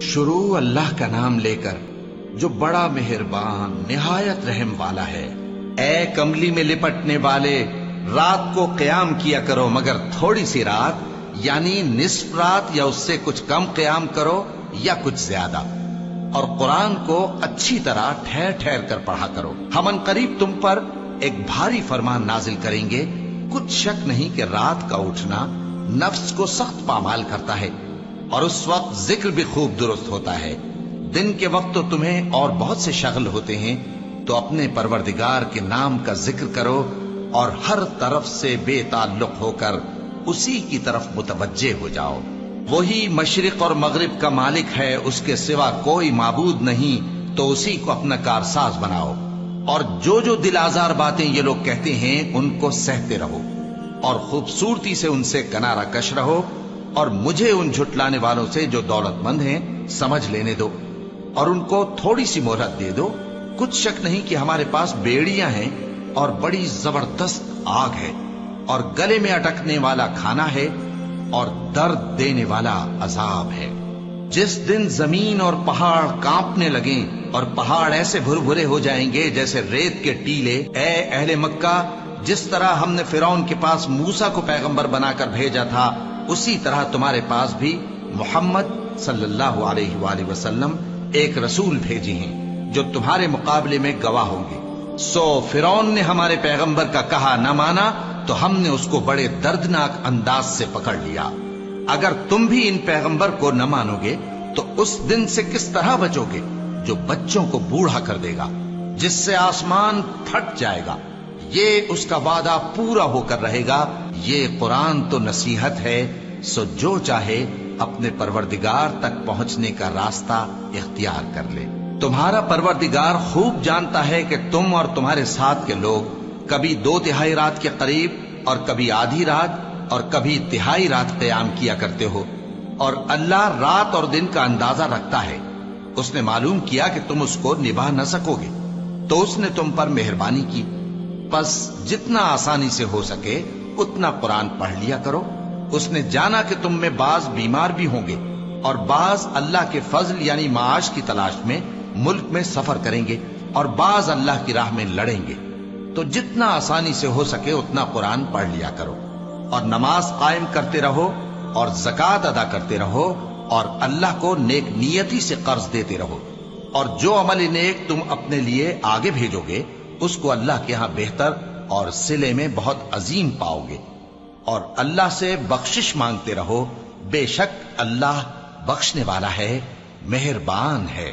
شروع اللہ کا نام لے کر جو بڑا مہربان نہایت رحم والا ہے۔ اے کملی میں لپٹنے والے، رات کو قیام کیا کرو مگر تھوڑی سی رات، یعنی نصف رات یا اس سے کچھ کم قیام کرو یا کچھ زیادہ، اور قرآن کو اچھی طرح ٹھہر ٹھہر کر پڑھا کرو۔ ہم ان قریب تم پر ایک بھاری فرمان نازل کریں گے، کچھ شک نہیں کہ رات کا اٹھنا نفس کو سخت پامال کرتا ہے، اور اس وقت ذکر بھی خوب درست ہوتا ہے۔ دن کے وقت تو تمہیں اور بہت سے شغل ہوتے ہیں، تو اپنے پروردگار کے نام کا ذکر کرو اور ہر طرف سے بے تعلق ہو کر اسی کی طرف متوجہ ہو جاؤ۔ وہی مشرق اور مغرب کا مالک ہے، اس کے سوا کوئی معبود نہیں، تو اسی کو اپنا کارساز بناؤ۔ اور جو دل آزار باتیں یہ لوگ کہتے ہیں ان کو سہتے رہو، اور خوبصورتی سے ان سے کنارہ کش رہو، اور مجھے ان جھٹلانے والوں سے جو دولت مند ہیں سمجھ لینے دو، اور ان کو تھوڑی سی مہلت دے دو۔ کچھ شک نہیں کہ ہمارے پاس بیڑیاں ہیں اور بڑی زبردست آگ ہے، اور گلے میں اٹکنے والا کھانا ہے، اور درد دینے والا عذاب ہے۔ جس دن زمین اور پہاڑ کانپنے لگیں اور پہاڑ ایسے بھر بھرے ہو جائیں گے جیسے ریت کے ٹیلے، اے اہل مکہ، جس طرح ہم نے فرعون کے پاس موسیٰ کو پیغمبر بنا کر بھیجا تھا، اسی طرح تمہارے پاس بھی محمد صلی اللہ علیہ وآلہ وسلم ایک رسول بھیجے ہیں جو تمہارے مقابلے میں گواہ ہوں گے۔ سو فرعون نے ہمارے پیغمبر کا کہا نہ مانا تو ہم نے اس کو بڑے دردناک انداز سے پکڑ لیا۔ اگر تم بھی ان پیغمبر کو نہ مانو گے تو اس دن سے کس طرح بچو گے جو بچوں کو بوڑھا کر دے گا، جس سے آسمان پھٹ جائے گا۔ یہ اس کا وعدہ پورا ہو کر رہے گا۔ یہ قرآن تو نصیحت ہے، سو جو چاہے اپنے پروردگار تک پہنچنے کا راستہ اختیار کر لے۔ تمہارا پروردگار خوب جانتا ہے کہ تم اور تمہارے ساتھ کے لوگ کبھی 2/3 رات کے قریب اور کبھی آدھی رات اور کبھی تہائی رات قیام کیا کرتے ہو، اور اللہ رات اور دن کا اندازہ رکھتا ہے۔ اس نے معلوم کیا کہ تم اس کو نبھا نہ سکو گے، تو اس نے تم پر مہربانی کی، پس جتنا آسانی سے ہو سکے اتنا قرآن پڑھ لیا کرو۔ اس نے جانا کہ تم میں بعض بیمار بھی ہوں گے، اور بعض اللہ کے فضل یعنی معاش کی تلاش میں ملک میں سفر کریں گے، اور بعض اللہ کی راہ میں لڑیں گے، تو جتنا آسانی سے ہو سکے اتنا قرآن پڑھ لیا کرو، اور نماز قائم کرتے رہو اور زکوٰۃ ادا کرتے رہو، اور اللہ کو نیک نیتی سے قرض دیتے رہو، اور جو عمل نیک تم اپنے لیے آگے بھیجو گے اس کو اللہ کے ہاں بہتر اور صلے میں بہت عظیم پاؤ گے۔ اور اللہ سے بخشش مانگتے رہو، بے شک اللہ بخشنے والا ہے، مہربان ہے۔